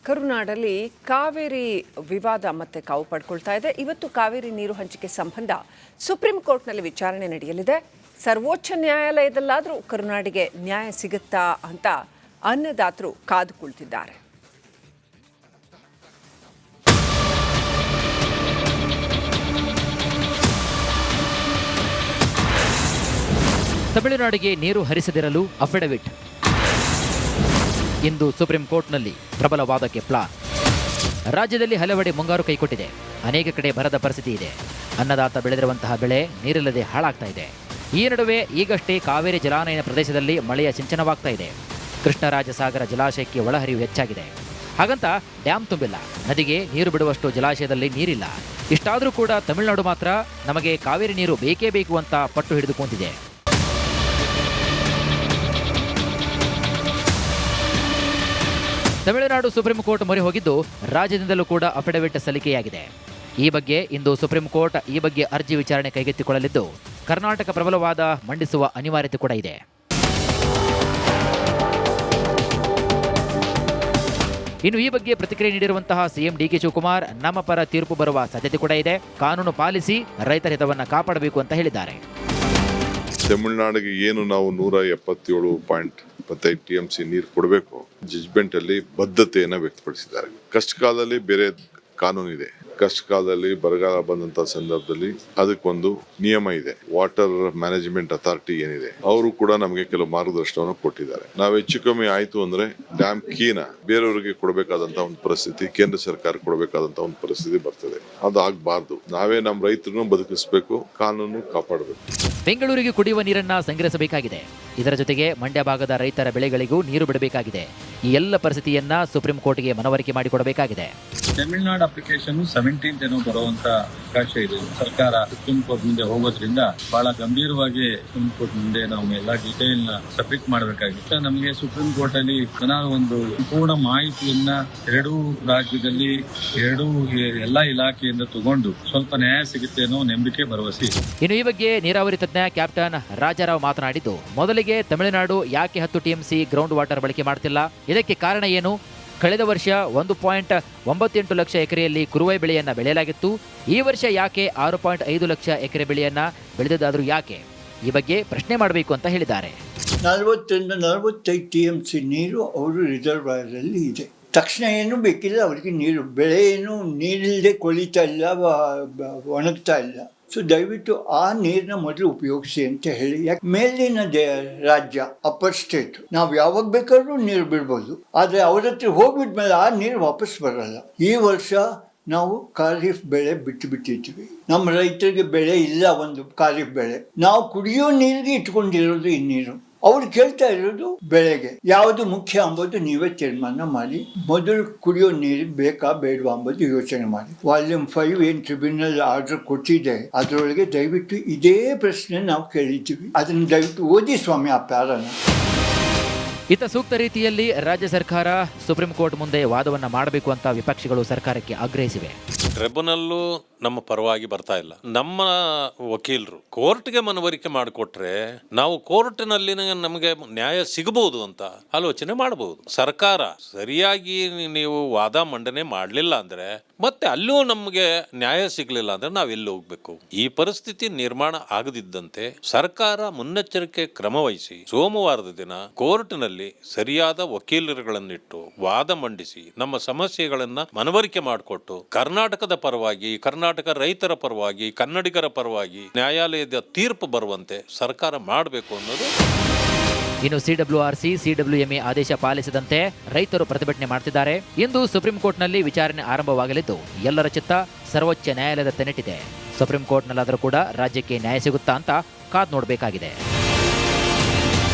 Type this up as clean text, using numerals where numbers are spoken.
ಕರುನಾಡಲ್ಲಿ ಕಾವೇರಿ ವಿವಾದ ಮತ್ತೆ ಕಾವು ಪಡ್ಕೊಳ್ತಾ ಇದೆ. ಇವತ್ತು ಕಾವೇರಿ ನೀರು ಹಂಚಿಕೆ ಸಂಬಂಧ ಸುಪ್ರೀಂ ಕೋರ್ಟ್ನಲ್ಲಿ ವಿಚಾರಣೆ ನಡೆಯಲಿದೆ. ಸರ್ವೋಚ್ಚ ನ್ಯಾಯಾಲಯದಲ್ಲಾದರೂ ಕರುನಾಡಿಗೆ ನ್ಯಾಯ ಸಿಗುತ್ತಾ ಅಂತ ಅನ್ನದಾತರು ಕಾದು ಕುಳಿತಿದ್ದಾರೆ. ತಮಿಳುನಾಡಿಗೆ ನೀರು ಹರಿಸದಿರಲು ಅಫಿಡವಿಟ್. ಇಂದು ಸುಪ್ರೀಂ ಕೋರ್ಟ್ನಲ್ಲಿ ಪ್ರಬಲ ವಾದಕ್ಕೆ ಪ್ಲಾನ್. ರಾಜ್ಯದಲ್ಲಿ ಹಲವೆಡೆ ಮುಂಗಾರು ಕೈಕೊಟ್ಟಿದೆ. ಅನೇಕ ಕಡೆ ಬರದ ಪರಿಸ್ಥಿತಿ ಇದೆ. ಅನ್ನದಾತ ಬೆಳೆದಿರುವಂತಹ ಬೆಳೆ ನೀರಿಲ್ಲದೆ ಹಾಳಾಗ್ತಾ ಇದೆ. ಈ ನಡುವೆ ಈಗಷ್ಟೇ ಕಾವೇರಿ ಜಲಾನಯನ ಪ್ರದೇಶದಲ್ಲಿ ಮಳೆಯ ಸಿಂಚನವಾಗ್ತಾ ಇದೆ. ಕೃಷ್ಣರಾಜಸಾಗರ ಜಲಾಶಯಕ್ಕೆ ಒಳಹರಿವು ಹೆಚ್ಚಾಗಿದೆ. ಹಾಗಂತ ಡ್ಯಾಮ್ ತುಂಬಿಲ್ಲ. ನದಿಗೆ ನೀರು ಬಿಡುವಷ್ಟು ಜಲಾಶಯದಲ್ಲಿ ನೀರಿಲ್ಲ. ಇಷ್ಟಾದರೂ ಕೂಡ ತಮಿಳುನಾಡು ಮಾತ್ರ ನಮಗೆ ಕಾವೇರಿ ನೀರು ಬೇಕೇ ಬೇಕು ಅಂತ ಪಟ್ಟು ಹಿಡಿದು ಕೂತಿದೆ. ತಮಿಳುನಾಡು ಸುಪ್ರೀಂ ಕೋರ್ಟ್ ಮೊರೆ ಹೋಗಿದ್ದು ರಾಜ್ಯದಿಂದಲೂ ಕೂಡ ಅಫಿಡವಿಟ್ ಸಲ್ಲಿಕೆಯಾಗಿದೆ. ಈ ಬಗ್ಗೆ ಇಂದು ಸುಪ್ರೀಂ ಕೋರ್ಟ್ ಈ ಬಗ್ಗೆ ಅರ್ಜಿ ವಿಚಾರಣೆ ಕೈಗೆತ್ತಿಕೊಳ್ಳಲಿದ್ದು ಕರ್ನಾಟಕ ಪ್ರಬಲವಾದ ಮಂಡಿಸುವ ಅನಿವಾರ್ಯತೆ ಕೂಡ ಇದೆ. ಇನ್ನು ಈ ಬಗ್ಗೆ ಪ್ರತಿಕ್ರಿಯೆ ನೀಡಿರುವಂತಹ ಸಿಎಂ ಡಿಕೆ ಶಿವಕುಮಾರ್ ನಮ್ಮ ಪರ ತೀರ್ಪು ಬರುವ ಸಾಧ್ಯತೆ ಕೂಡ ಇದೆ. ಕಾನೂನು ಪಾಲಿಸಿ ರೈತರ ಹಿತವನ್ನು ಕಾಪಾಡಬೇಕು ಅಂತ ಹೇಳಿದ್ದಾರೆ. ತಮಿಳುನಾಡಿಗೆ ಏನು ನಾವು 177.25 TMC ನೀರು ಕೊಡಬೇಕು ಜಜ್ಮೆಂಟ್ ಅಲ್ಲಿ ಬದ್ಧತೆಯನ್ನು ವ್ಯಕ್ತಪಡಿಸಿದ್ದಾರೆ. ಕಷ್ಟ ಕಾಲದಲ್ಲಿ ಬೇರೆ ಕಾನೂನು ಇದೆ. ಕಷ್ಟ ಕಾಲದಲ್ಲಿ ಬರಗಾಲ ಬಂದಂತ ಸಂದರ್ಭದಲ್ಲಿ ಅದಕ್ಕೊಂದು ನಿಯಮ ಇದೆ. ವಾಟರ್ ಮ್ಯಾನೇಜ್ಮೆಂಟ್ ಅಥಾರಿಟಿ ಏನಿದೆ ಅವರು ಕೂಡ ನಮಗೆ ಕೆಲವು ಮಾರ್ಗದರ್ಶನವನ್ನು ಕೊಟ್ಟಿದ್ದಾರೆ. ನಾವು ಹೆಚ್ಚು ಕಮ್ಮಿ ಆಯ್ತು ಅಂದ್ರೆ ಡ್ಯಾಮ್ ಕೀನ ಬೇರೆಯವರಿಗೆ ಕೊಡಬೇಕಾದಂತ ಒಂದು ಪರಿಸ್ಥಿತಿ, ಕೇಂದ್ರ ಸರ್ಕಾರ ಕೊಡಬೇಕಾದಂತ ಒಂದು ಪರಿಸ್ಥಿತಿ ಬರ್ತದೆ. ಅದು ಆಗ್ಬಾರ್ದು. ನಾವೇ ನಮ್ಮ ರೈತರನ್ನು ಬದುಕಿಸಬೇಕು, ಕಾನೂನು ಕಾಪಾಡಬೇಕು. ಬೆಂಗಳೂರಿಗೆ ಕುಡಿಯುವ ನೀರನ್ನ ಸಂಗ್ರಹಿಸಬೇಕಾಗಿದೆ. ಇದರ ಜೊತೆಗೆ ಮಂಡ್ಯ ಭಾಗದ ರೈತರ ಬೆಳೆಗಳಿಗೂ ನೀರು ಬಿಡಬೇಕಾಗಿದೆ. ಈ ಎಲ್ಲ ಪರಿಸ್ಥಿತಿಯನ್ನ ಸುಪ್ರೀಂ ಕೋರ್ಟ್ಗೆ ಮನವರಿಕೆ ಮಾಡಿಕೊಡಬೇಕಾಗಿದೆ. ತಮಿಳುನಾಡು ಅಪ್ಲಿಕೇಶನ್ 17th ಏನೋ ಬರುವಂತ ಅವಕಾಶ ಇದೆ. ಸರ್ಕಾರ ಸುಪ್ರೀಂ ಕೋರ್ಟ್ ಮುಂದೆ ಹೋಗೋದ್ರಿಂದ ಬಹಳ ಗಂಭೀರವಾಗಿ ಸುಪ್ರೀಂ ಕೋರ್ಟ್ ಮುಂದೆ ನಾವು ಎಲ್ಲ ಡೀಟೇಲ್ ನ ಸಬ್ಮಿಟ್ ಮಾಡಬೇಕಾಗಿತ್ತು. ನಮಗೆ ಸುಪ್ರೀಂ ಕೋರ್ಟ್ ಅಲ್ಲಿ ಒಂದು ಸಂಪೂರ್ಣ ಮಾಹಿತಿಯನ್ನ ಎರಡೂ ರಾಜ್ಯದಲ್ಲಿ ಎಲ್ಲಾ ಇಲಾಖೆಯಿಂದ ತಗೊಂಡು ಸ್ವಲ್ಪ ನ್ಯಾಯ ಸಿಗುತ್ತೆ ಅನ್ನೋ ನಂಬಿಕೆ ಭರವಸೆ. ಇನ್ನು ಈ ಬಗ್ಗೆ ನೀರಾವರಿ ತಜ್ಞ ಕ್ಯಾಪ್ಟನ್ ರಾಜಾರಾವ್ ಮಾತನಾಡಿದ್ದು, ಮೊದಲಿಗೆ ತಮಿಳುನಾಡು ಯಾಕೆ 10 TMC ಗ್ರೌಂಡ್ ವಾಟರ್ ಬಳಕೆ ಮಾಡ್ತಿಲ್ಲ, ಇದಕ್ಕೆ ಕಾರಣ ಏನು? ಕಳೆದ ವರ್ಷ 1.98 ಲಕ್ಷ ಎಕರೆಯಲ್ಲಿ ಕುರುವೈ ಬೆಳೆಯನ್ನ ಬೆಳೆಯಲಾಗಿತ್ತು. ಈ ವರ್ಷ ಯಾಕೆ 6.5 ಲಕ್ಷ ಎಕರೆ ಬೆಳೆಯನ್ನ ಬೆಳೆದದಾದ್ರೂ ಯಾಕೆ? ಈ ಬಗ್ಗೆ ಪ್ರಶ್ನೆ ಮಾಡಬೇಕು ಅಂತ ಹೇಳಿದ್ದಾರೆ. 40-45 TMC ನೀರು ಅವರು ರಿಸರ್ವಾಯರ್ ಅಲ್ಲಿ ಇದೆ. ತಕ್ಷಣ ಏನು ಬೇಕಿಲ್ಲ ಅವರಿಗೆ ನೀರು. ಬೆಳೆ ಏನು ನೀರಿಲ್ಲದೆ ಕೊಳಿತಾ ಇಲ್ಲ, ಒಣಗ್ತಾ ಇಲ್ಲ. ಸೊ ದಯವಿಟ್ಟು ಆ ನೀರನ್ನ ಮೊದಲು ಉಪಯೋಗಿಸಿ ಅಂತ ಹೇಳಿ. ಯಾಕೆ ಮೇಲಿನ ರಾಜ್ಯ ಅಪ್ಪರ್ ಸ್ಟೇಟ್ ನಾವು ಯಾವಾಗ ಬೇಕಾದ್ರೂ ನೀರು ಬಿಡ್ಬೋದು, ಆದರೆ ಅವ್ರ ಹತ್ರ ಹೋಗ್ಬಿಟ್ಮೇಲೆ ಆ ನೀರು ವಾಪಸ್ ಬರಲ್ಲ. ಈ ವರ್ಷ ನಾವು ಖಾರಿಫ್ ಬೆಳೆ ಬಿಟ್ಟಿದ್ದೀವಿ. ನಮ್ಮ ರೈತರಿಗೆ ಬೆಳೆ ಇಲ್ಲ, ಒಂದು ಖಾರಿಫ್ ಬೆಳೆ. ನಾವು ಕುಡಿಯೋ ನೀರಿಗೆ ಇಟ್ಕೊಂಡಿರೋದು ಈ ನೀರು. ಅವ್ರು ಕೇಳ್ತಾ ಇರೋದು ಬೆಳೆಗೆ ಯಾವುದು ಮುಖ್ಯ ಅಂಬೋದು ನೀವೇ ತೀರ್ಮಾನ ಮಾಡಿ. ಮೊದಲು ಕುಡಿಯೋ ನೀರು ಬೇಕಾ ಬೇಡವಾ ಅಂಬೋದು ಯೋಚನೆ ಮಾಡಿ. ವಾಲ್ಯೂಮ್ 5 ಏನು ಟ್ರಿಬ್ಯುನಲ್ ಆರ್ಡರ್ ಕೊಟ್ಟಿದೆ ಅದರೊಳಗೆ ದಯವಿಟ್ಟು ಇದೇ ಪ್ರಶ್ನೆ ನಾವು ಕೇಳಿದ್ದೀವಿ. ಅದನ್ನು ದಯವಿಟ್ಟು ಓದಿ ಸ್ವಾಮಿ ಆ ಪ್ಯಾರನ. ಇತ ಸೂಕ್ತ ರೀತಿಯಲ್ಲಿ ರಾಜ್ಯ ಸರ್ಕಾರ ಸುಪ್ರೀಂ ಕೋರ್ಟ್ ಮುಂದೆ ವಾದವನ್ನ ಮಾಡಬೇಕು ಅಂತ ವಿಪಕ್ಷಗಳು ಸರ್ಕಾರಕ್ಕೆ ಆಗ್ರಹಿಸಿವೆ. ಟ್ರಿಬ್ಯುನಲ್ಲು ನಮ್ಮ ಪರವಾಗಿ ಬರ್ತಾ ಇಲ್ಲ. ನಮ್ಮ ವಕೀಲರು ಕೋರ್ಟ್ಗೆ ಮನವರಿಕೆ ಮಾಡಿಕೊಟ್ರೆ ನಾವು ಕೋರ್ಟ್ನಲ್ಲಿ ನಮಗೆ ನ್ಯಾಯ ಸಿಗಬಹುದು ಅಂತ ಆಲೋಚನೆ ಮಾಡಬಹುದು. ಸರ್ಕಾರ ಸರಿಯಾಗಿ ನೀವು ವಾದ ಮಂಡನೆ ಮಾಡಲಿಲ್ಲ ಅಂದ್ರೆ ಮತ್ತೆ ಅಲ್ಲೂ ನಮಗೆ ನ್ಯಾಯ ಸಿಗಲಿಲ್ಲ ಅಂದ್ರೆ ನಾವೆಲ್ಲಿ ಹೋಗ್ಬೇಕು? ಈ ಪರಿಸ್ಥಿತಿ ನಿರ್ಮಾಣ ಆಗದಿದ್ದಂತೆ ಸರ್ಕಾರ ಮುನ್ನೆಚ್ಚರಿಕೆ ಕ್ರಮ ವಹಿಸಿ ಸೋಮವಾರದ ದಿನ ಕೋರ್ಟ್ನಲ್ಲಿ ಸರಿಯಾದ ವಕೀಲರುಗಳನ್ನಿಟ್ಟು ವಾದ ಮಂಡಿಸಿ ನಮ್ಮ ಸಮಸ್ಯೆಗಳನ್ನ ಮನವರಿಕೆ ಮಾಡಿಕೊಟ್ಟು ಕರ್ನಾಟಕದ ಪರವಾಗಿ, ಕರ್ನಾಟಕ ರೈತರ ಪರವಾಗಿ, ಕನ್ನಡಿಗರ ಪರವಾಗಿ ನ್ಯಾಯಾಲಯದ ತೀರ್ಪು ಬರುವಂತೆ ಸರ್ಕಾರ ಮಾಡಬೇಕು ಅನ್ನೋದು. ಇನ್ನು CWRC, CWMA ಆದೇಶ ಪಾಲಿಸದಂತೆ ರೈತರು ಪ್ರತಿಭಟನೆ ಮಾಡ್ತಿದ್ದಾರೆ. ಇಂದು ಸುಪ್ರೀಂ ಕೋರ್ಟ್ನಲ್ಲಿ ವಿಚಾರಣೆ ಆರಂಭವಾಗಲಿದ್ದು ಎಲ್ಲರ ಚಿತ್ತ ಸರ್ವೋಚ್ಚ ನ್ಯಾಯಾಲಯದ ತೆನೆಟ್ಟಿದೆ. ಸುಪ್ರೀಂ ಕೋರ್ಟ್ನಲ್ಲಾದರೂ ಕೂಡ ರಾಜ್ಯಕ್ಕೆ ನ್ಯಾಯ ಸಿಗುತ್ತಾ ಅಂತ ಕಾದು ನೋಡಬೇಕಾಗಿದೆ.